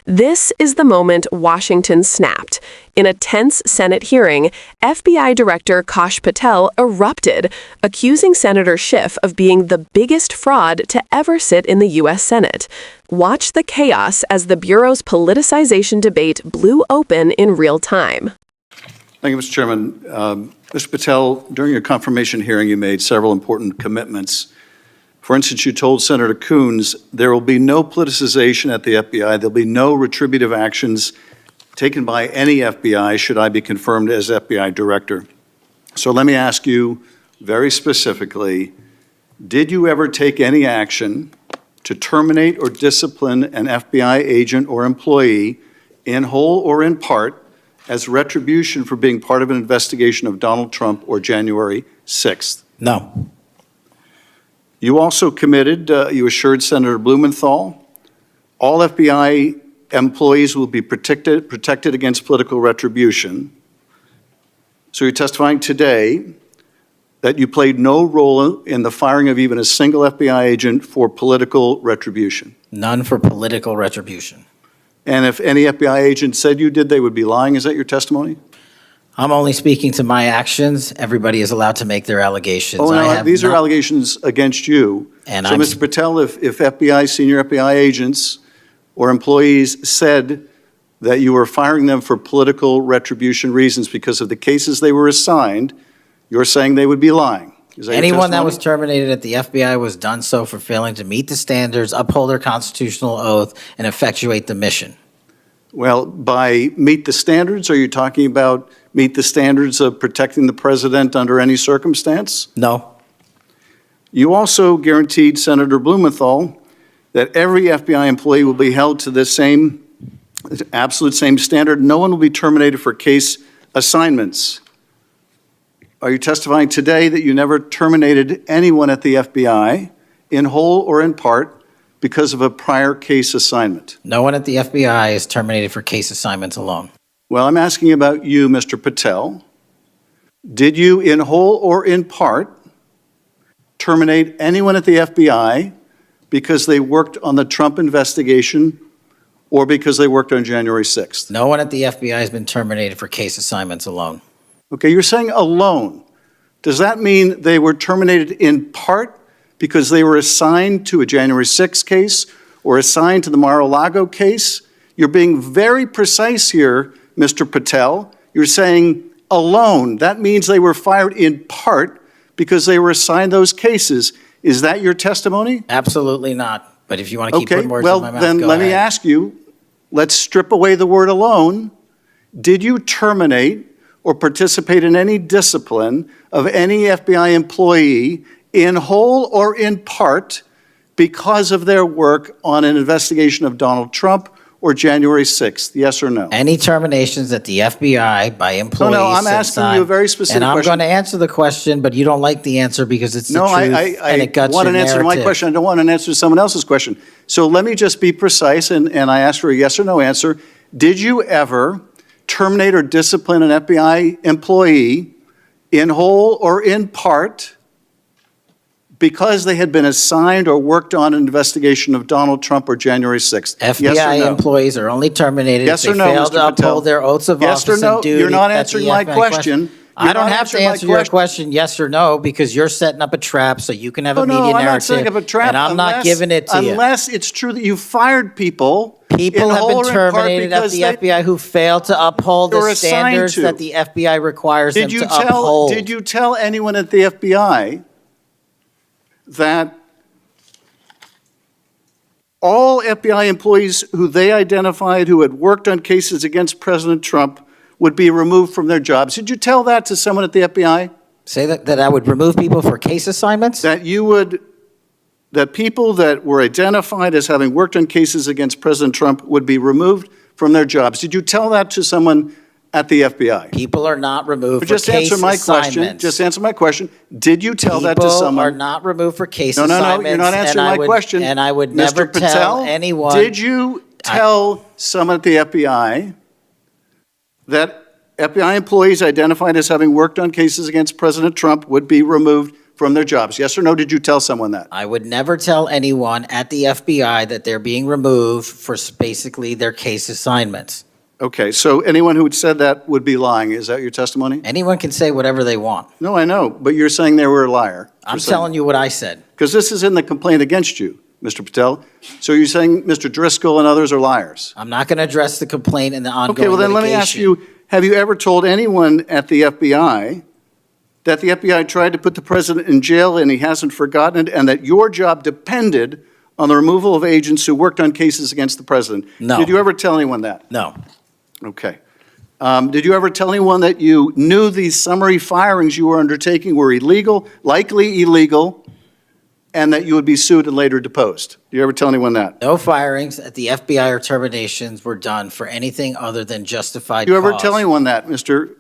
This is the moment Washington snapped. In a tense Senate hearing, FBI Director Patel erupted, accusing Senator Schiff of being the biggest fraud to ever sit in the U.S. Senate. Watch the chaos as the Bureau's politicization debate blew open in real time. Thank you, Mr. Chairman. Mr. Patel, during your confirmation hearing, you made several important commitments. For instance, you told Senator Coons there will be no politicization at the FBI. There'll be no retributive actions taken by any FBI should I be confirmed as FBI director. So let me ask you very specifically, did you ever take any action to terminate or discipline an FBI agent or employee in whole or in part as retribution for being part of an investigation of Donald Trump or January 6th? No. You also committed, you assured Senator Blumenthal, all FBI employees will be protected against political retribution. So you're testifying today that you played no role in the firing of even a single FBI agent for political retribution. None for political retribution. And if any FBI agent said you did, they would be lying. Is that your testimony? I'm only speaking to my actions. Everybody is allowed to make their allegations. Oh, no, these are allegations against you. And so, Mr. Patel, if FBI, senior FBI agents or employees said that you were firing them for political retribution reasons because of the cases they were assigned, you're saying they would be lying. Is that anyone that was terminated at the FBI was done so for failing to meet the standards, uphold their constitutional oath, and effectuate the mission. Well, by meet the standards, are you talking about meet the standards of protecting the president under any circumstance? No. You also guaranteed Senator Blumenthal that every FBI employee will be held to the same, absolute same standard. No one will be terminated for case assignments. Are you testifying today that you never terminated anyone at the FBI in whole or in part because of a prior case assignment? No one at the FBI is terminated for case assignments alone. Well, I'm asking about you, Mr. Patel. Did you, in whole or in part, terminate anyone at the FBI because they worked on the Trump investigation or because they worked on January 6th? No one at the FBI has been terminated for case assignments alone. Okay, you're saying alone. Does that mean they were terminated in part because they were assigned to a January 6th case or assigned to the Mar-a-Lago case? You're being very precise here, Mr. Patel. You're saying alone. That means they were fired in part because they were assigned those cases. Is that your testimony? Absolutely not. But if you want to keep putting words in my mouth, then go let me ahead. ask you, let's strip away the word alone. Did you terminate or participate in any discipline of any FBI employee in whole or in part because of their work on an investigation of Donald Trump or January 6th? Yes or no? Any terminations at the FBI by employees? No, I'm asking you a very specific question. And I'm going to answer the question, but you don't like the answer because it's the truth and it guts want your an answer to my narrative. question. I don't want an answer to someone else's question. So let me just be precise, and I ask for a yes or no answer. Did you ever terminate or discipline an FBI employee in whole or in part because they had been assigned or worked on an investigation of Donald Trump or January 6th? FBI yes or no? employees are only terminated Yes if or they no, fail Mr. to uphold Patel? their oaths of Yes or office no? and duty. You're not at the answering my FBI question. I don't have to answer your question yes or no because you're setting up a trap so you can have a media I'm narrative. not setting up a trap. And I'm not giving it to you. Unless it's true that you fired people. People have been terminated at the FBI who failed to uphold the standards that the FBI requires them to uphold. Did you tell anyone at the FBI that all FBI employees who they identified who had worked on cases against President Trump would be removed from their jobs? Did you tell that to someone at the FBI? Say that I would remove people for case assignments? That people that were identified as having worked on cases against President Trump would be removed from their jobs. Did you tell that to someone at the FBI? People are not removed for Just case answer my assignments. question. Just answer my question. Did you tell that to someone? People are not removed for case No, assignments. you're not answering my question. And I would Mr. never Patel, tell anyone. Did you tell someone at the FBI that FBI employees identified as having worked on cases against President Trump would be removed from their jobs? Yes or no, did you tell someone that? I would never tell anyone at the FBI that they're being removed for basically their case assignments. Okay, so anyone who had said that would be lying. Is that your testimony? Anyone can say whatever they want. No, I know, but you're saying they were a liar. I'm telling you what I said. Because this is in the complaint against you, Mr. Patel. So you're saying Mr. Driscoll and others are liars? I'm not going to address the complaint and the ongoing Okay, well then let me ask you, have you ever told anyone at the FBI that the FBI tried to put the president in jail and he hasn't forgotten it, and that your job depended on the removal of agents who worked on cases against the president? No. Did you ever tell anyone that? No. Okay. Did you ever tell anyone that you knew these summary firings you were undertaking were illegal, likely illegal, and that you would be sued and later deposed? Did you ever tell anyone that? No firings at the FBI or terminations were done for anything other than justified Did you ever cause. tell anyone that, Mr.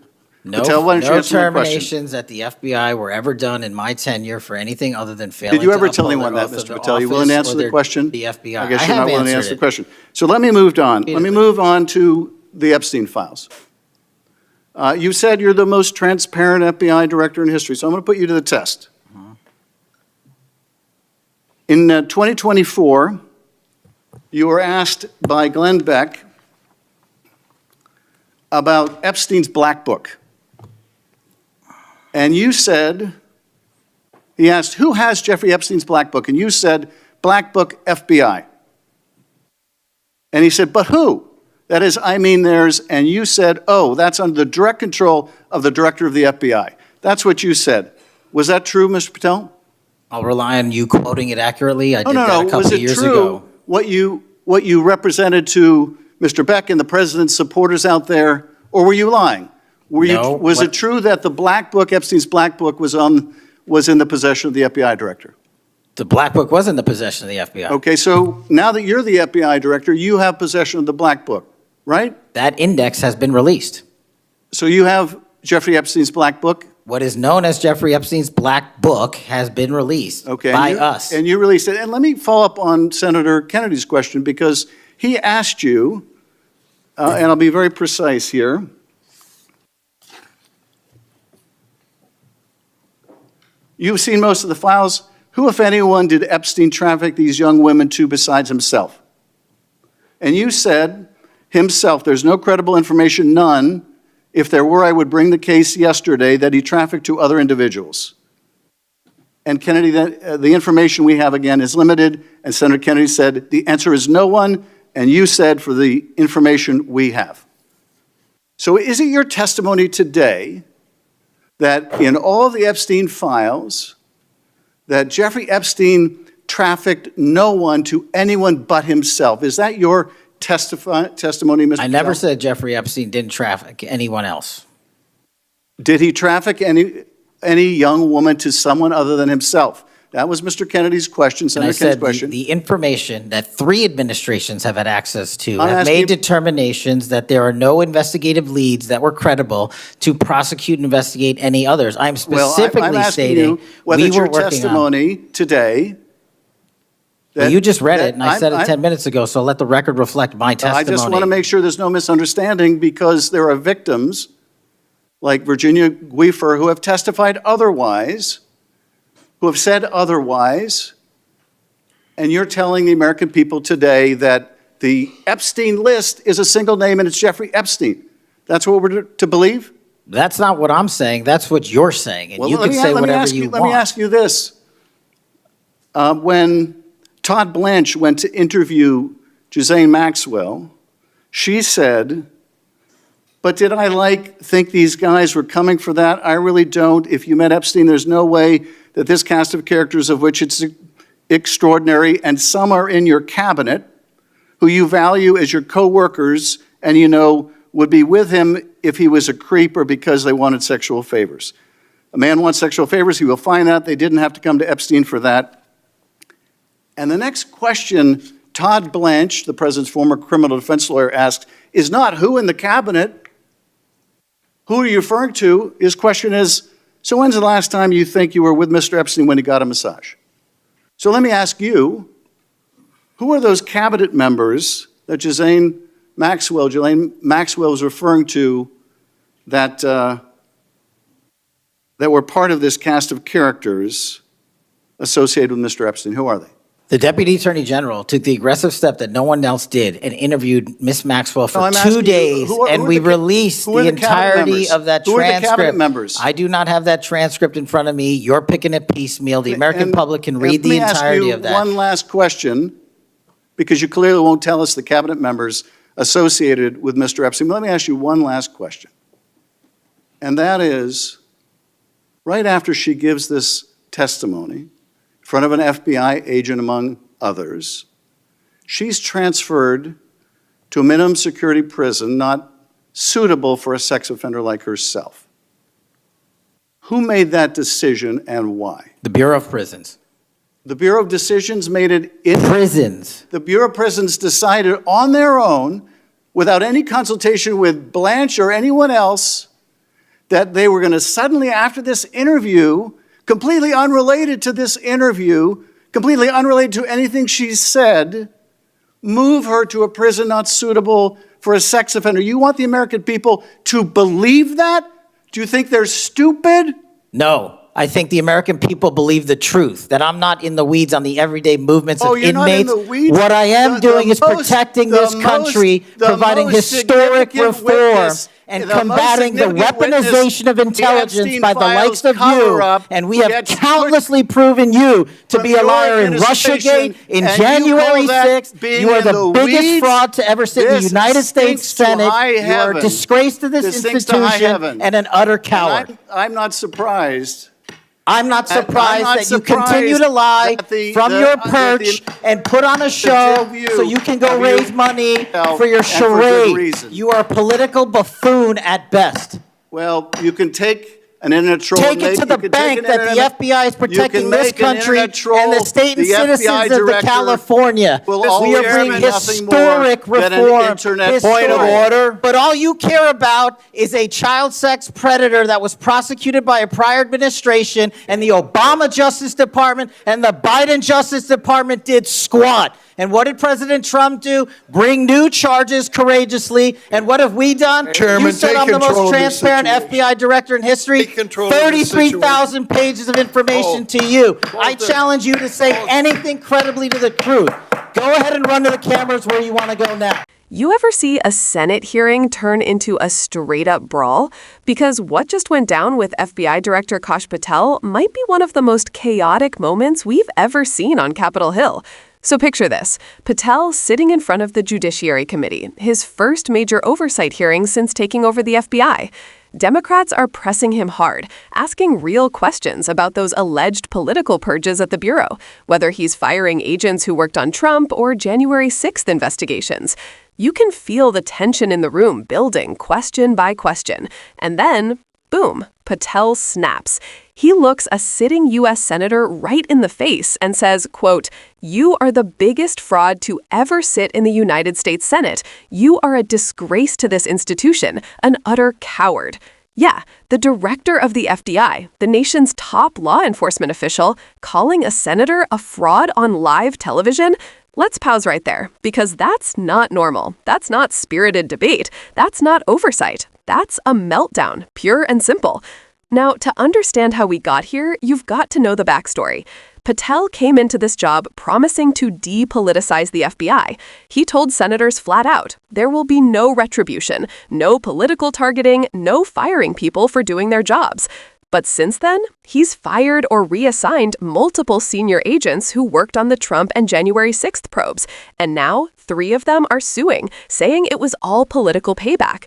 No, Patel? Why don't you no answer my question? terminations at the FBI were ever done in my tenure for anything other than failing Did you ever to tell uphold anyone their that, oath of Mr. Patel? You willing to office answer or the question? The FBI. I guess I you're have not willing to answered answer the it. question. So let me move on. Let me move on to the Epstein files. You said you're the most transparent FBI director in history, so I'm going to put you to the test. In 2024, you were asked by Glenn Beck about Epstein's Black Book. And you said, he asked, who has Jeffrey Epstein's Black Book? And you said, Black Book, FBI. And he said, but who? That is, I mean theirs. And you said, oh, that's under the direct control of the director of the FBI. That's what you said. Was that true, Mr. Patel? I'll rely on you quoting it accurately. I did No. that a couple Was of it years true ago. what you represented to Mr. Beck and the president's supporters out there, or were you lying? No, Was it true that the Black Book, Epstein's Black Book, was in the possession of the FBI director? The Black Book was in the possession of the FBI. Okay, so now that you're the FBI director, you have possession of the Black Book, right? That index has been released. So you have Jeffrey Epstein's Black Book? What is known as Jeffrey Epstein's Black Book has been released by us. And you released it. And let me follow up on Senator Kennedy's question, because he asked you, and I'll be very precise here. You've seen most of the files. Who, if anyone, did Epstein traffic these young women to besides himself? And you said, himself. There's no credible information, none. If there were, I would bring the case yesterday that he trafficked to other individuals. And Kennedy, the information we have, again, is limited. And Senator Kennedy said, the answer is no one. And you said, for the information we have. So is it your testimony today that in all of the Epstein files, that Jeffrey Epstein trafficked no one to anyone but himself? Is that your testimony, Mr. I never Patel? said Jeffrey Epstein didn't traffic anyone else. Did he traffic any young woman to someone other than himself? That was Mr. Kennedy's question, And I Senator Kennedy's said question. the information that 3 administrations have had access to I'm have asking made you- determinations that there are no investigative leads that were credible to prosecute and investigate any others. I'm specifically I'm asking stating you whether we it's were your working on. testimony today. Well, you just read it, and I I'm- said it 10 minutes ago, so let the record reflect my testimony. I just want to make sure there's no misunderstanding, because there are victims like Virginia Guifer who have testified otherwise, who have said otherwise, and you're telling the American people today that the Epstein list is a single name and it's Jeffrey Epstein. That's what we're to believe? That's not what I'm saying. That's what you're saying, and Well, you can say whatever you want. Let me ask you this. When Todd Blanche went to interview Ghislaine Maxwell, she said, but did I think these guys were coming for that? I really don't. If you met Epstein, there's no way that this cast of characters, of which it's extraordinary, and some are in your cabinet, who you value as your co-workers, and you know would be with him if he was a creep or because they wanted sexual favors. A man wants sexual favors, he will find that. They didn't have to come to Epstein for that. And the next question Todd Blanche, the president's former criminal defense lawyer, asked is not who in the cabinet, who are you referring to? His question is, so when's the last time you think you were with Mr. Epstein when he got a massage? So let me ask you, who are those cabinet members that Ghislaine Maxwell was referring to that that were part of this cast of characters associated with Mr. Epstein? Who are they? The Deputy Attorney General took the aggressive step that no one else did and interviewed Miss Maxwell for 2 days, and we released the entirety of that transcript. Who are the cabinet members? I do not have that transcript in front of me. You're picking it piecemeal. The American public can read the entirety of that. Let me ask you one last question, because you clearly won't tell us the cabinet members associated with Mr. Epstein. Let me ask you one last question. And that is, right after she gives this testimony, in front of an FBI agent among others, she's transferred to a minimum security prison not suitable for a sex offender like herself. Who made that decision and why? The Bureau of Prisons. The Bureau of Decisions made it in Prisons. The Bureau of Prisons decided on their own, without any consultation with Blanche or anyone else, that they were going to suddenly, after this interview, completely unrelated to this interview, completely unrelated to anything she said, move her to a prison not suitable for a sex offender. You want the American people to believe that? Do you think they're stupid? No. I think the American people believe the truth, that I'm not in the weeds on the everyday movements of you're inmates. Not in the weeds? What I am doing is protecting this country, providing historic reform, and combating the weaponization of intelligence by the likes of you. And we have countlessly proven you to be a liar in Russiagate, in January 6th. You are the biggest fraud to ever sit in the United States Senate. You are a disgrace to this institution and an utter coward. I'm not surprised. I'm not surprised that you continue to lie from your perch and put on a show so you can go raise money for your charade. You are a political buffoon at best. Well, you can take an internet troll. Take it to the bank that the FBI is protecting this country and the state and citizens of California. We are bringing historic reform. Point of order. But all you care about is a child sex predator that was prosecuted by a prior administration, and the Obama Justice Department and the Biden Justice Department did squat. And what did President Trump do? Bring new charges courageously. And what have we done? Chairman, you said I'm the most transparent FBI director in history. 33,000 pages of information to you. I challenge you to say anything credibly to the truth. Go ahead and run to the cameras where you want to go now. You ever see a Senate hearing turn into a straight-up brawl? Because what just went down with FBI Director Kash Patel might be one of the most chaotic moments we've ever seen on Capitol Hill. So picture this, Patel sitting in front of the Judiciary Committee, his first major oversight hearing since taking over the FBI. Democrats are pressing him hard, asking real questions about those alleged political purges at the Bureau, whether he's firing agents who worked on Trump or January 6th investigations. You can feel the tension in the room building question by question. And then, boom, Patel snaps. He looks a sitting U.S. Senator right in the face and says, quote, "You are the biggest fraud to ever sit in the United States Senate. You are a disgrace to this institution, an utter coward." Yeah, the director of the FBI, the nation's top law enforcement official, calling a senator a fraud on live television? Let's pause right there, because that's not normal. That's not spirited debate. That's not oversight. That's a meltdown, pure and simple. Now, to understand how we got here, you've got to know the backstory. Patel came into this job promising to depoliticize the FBI. He told senators flat out, there will be no retribution, no political targeting, no firing people for doing their jobs. But since then, he's fired or reassigned multiple senior agents who worked on the Trump and January 6th probes. And now, 3 of them are suing, saying it was all political payback.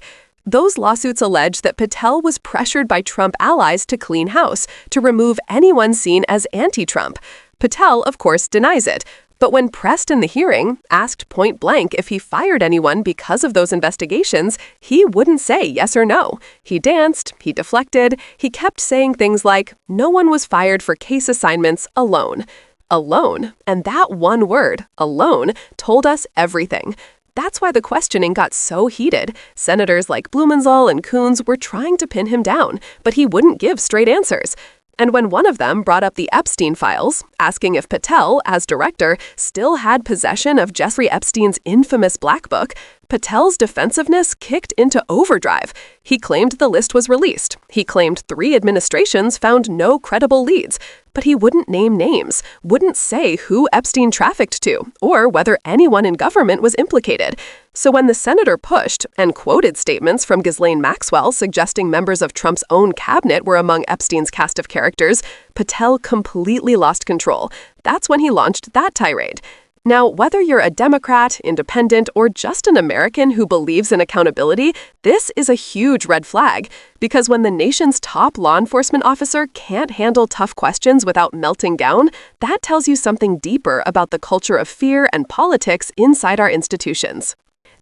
Those lawsuits allege that Patel was pressured by Trump allies to clean house, to remove anyone seen as anti-Trump. Patel, of course, denies it. But when pressed in the hearing, asked point blank if he fired anyone because of those investigations, he wouldn't say yes or no. He danced, he deflected, he kept saying things like, no one was fired for case assignments alone. Alone, and that one word, alone, told us everything. That's why the questioning got so heated. Senators like Blumenthal and Coons were trying to pin him down, but he wouldn't give straight answers. And when one of them brought up the Epstein files, asking if Patel, as director, still had possession of Jeffrey Epstein's infamous black book, Patel's defensiveness kicked into overdrive. He claimed the list was released. He claimed 3 administrations found no credible leads. But he wouldn't name names, wouldn't say who Epstein trafficked to, or whether anyone in government was implicated. So when the senator pushed and quoted statements from Ghislaine Maxwell suggesting members of Trump's own cabinet were among Epstein's cast of characters, Patel completely lost control. That's when he launched that tirade. Now, whether you're a Democrat, independent, or just an American who believes in accountability, this is a huge red flag. Because when the nation's top law enforcement officer can't handle tough questions without melting down, that tells you something deeper about the culture of fear and politics inside our institutions.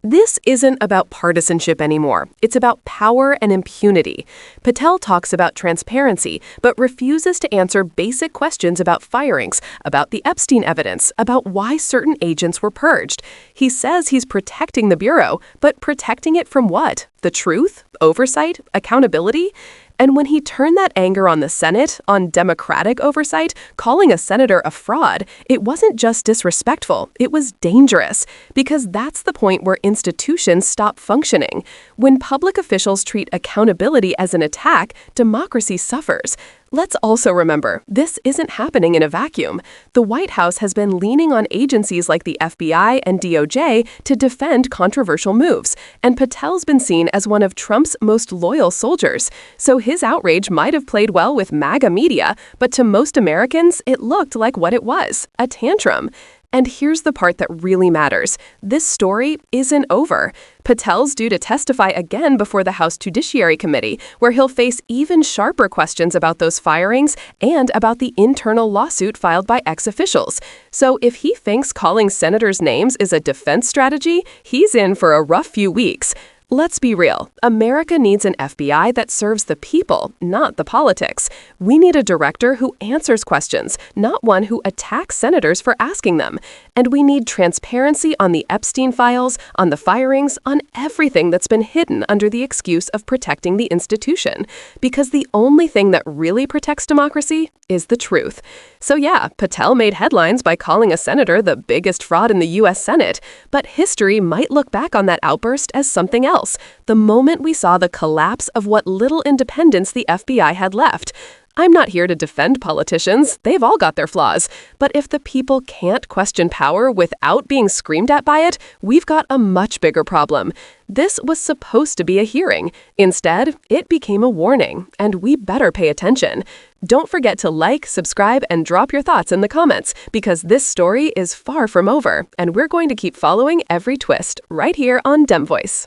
This isn't about partisanship anymore. It's about power and impunity. Patel talks about transparency, but refuses to answer basic questions about firings, about the Epstein evidence, about why certain agents were purged. He says he's protecting the Bureau, but protecting it from what? The truth? Oversight? Accountability? And when he turned that anger on the Senate, on Democratic oversight, calling a senator a fraud, it wasn't just disrespectful, it was dangerous. Because that's the point where institutions stop functioning. When public officials treat accountability as an attack, democracy suffers. Let's also remember, this isn't happening in a vacuum. The White House has been leaning on agencies like the FBI and DOJ to defend controversial moves, and Patel's been seen as one of Trump's most loyal soldiers. So his outrage might have played well with MAGA media, but to most Americans, it looked like what it was, a tantrum. And here's the part that really matters. This story isn't over. Patel's due to testify again before the House Judiciary Committee, where he'll face even sharper questions about those firings and about the internal lawsuit filed by ex-officials. So if he thinks calling senators' names is a defense strategy, he's in for a rough few weeks. Let's be real. America needs an FBI that serves the people, not the politics. We need a director who answers questions, not one who attacks senators for asking them. And we need transparency on the Epstein files, on the firings, on everything that's been hidden under the excuse of protecting the institution. Because the only thing that really protects democracy is the truth. So yeah, Patel made headlines by calling a senator the biggest fraud in the U.S. Senate, but history might look back on that outburst as something else, the moment we saw the collapse of what little independence the FBI had left. I'm not here to defend politicians. They've all got their flaws. But if the people can't question power without being screamed at by it, we've got a much bigger problem. This was supposed to be a hearing. Instead, it became a warning, and we better pay attention. Don't forget to like, subscribe, and drop your thoughts in the comments, because this story is far from over, and we're going to keep following every twist right here on Demvoice.